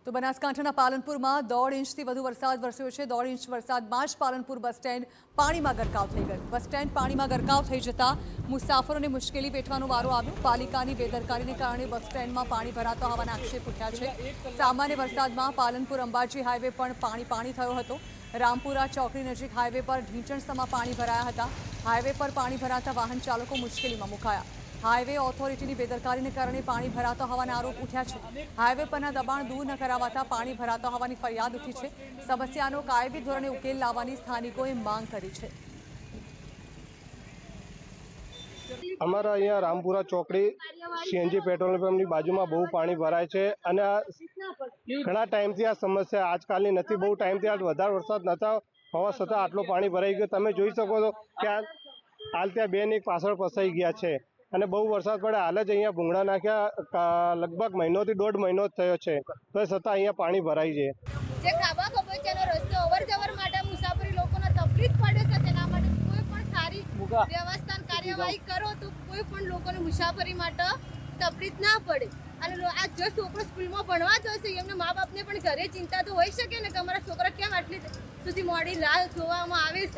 તો બનાસકાંઠાના પાલનપુરમાં 1.5 ઇંચથી વધુ વરસાદ વરસ્યો છે। 1.5 ઇંચ વરસાદમાં જ પાલનપુર બસ સ્ટેન્ડ પાણીમાં ગરકાવ થઈ ગયું। બસ સ્ટેન્ડ પાણીમાં ગરકાવ થઈ જતા મુસાફરોને મુશ્કેલી વેઠવાનો વારો આવ્યો। પાલિકાની બેદરકારીને કારણે બસ સ્ટેન્ડમાં પાણી ભરાતો હોવાના આક્ષેપ ઉઠ્યા છે। સામાન્ય વરસાદમાં પાલનપુર અંબાજી હાઈવે પણ પાણી થયો હતો। રામપુરા ચોકડી નજીક હાઈવે પર ઢીંચણસમાં પાણી ભરાયા હતા। હાઈવે પર પાણી ભરાતા વાહન ચાલકો મુશ્કેલીમાં મુકાયા। હાઈવે ઓથોરિટીની બેદરકારીને કારણે પાણી ભરાતો હોવાના આરોપ ઉઠ્યા છે। હાઈવે પરના દબાણ દૂર ન કરાવાતા પાણી ભરાતા હોવાની ફરિયાદ ઉઠી છે। સમસ્યાનો કાયમી ધોરણે ઉકેલ લાવવાની સ્થાનિકોએ માંગ કરી છે। અમારા અહીંયા રામપુરા ચોકડી સીએનજી પેટ્રોલ પંપની બાજુમાં બહુ પાણી ભરાય છે અને ઘણા ટાઈમથી આ સમસ્યા આજકાલની નથી। બહુ ટાઈમથી આ વધારે વરસાદ નતા હોવા છતાં આટલું પાણી ભરાઈ ગયું। તમે જોઈ શકો છો કે હાલ ત્યાં બેન એક પાછળ ફસાઈ ગયા છે અને બહુ વરસાદ પડે હાલ જ અહીંયા ભૂંગળા નાખ્યા લગભગ મહિનોથી 1.5 મહિનો જ થયો છે તો છતાં અહીંયા પાણી ભરાય છે। જે ખાબા કબોચિયાનો રસ્તો અવર જવર માટે મુસાફરી લોકોને તકલીફ પડે છે તેના માટે કોઈ પણ સારી વ્યવસ્થા કાર્યવાહી કરો તો કોઈ પણ લોકોને મુસાફરી માટે તકલીફ ના પડે। અને આ જો છોકરો સ્કૂલમાં ભણવા જશે એમને મા બાપને પણ ઘરે ચિંતા તો હોઈ શકે ને કે અમારા છોકરા કેમ આટલી સુધી મોડી રાહ જોવામાં આવે છે।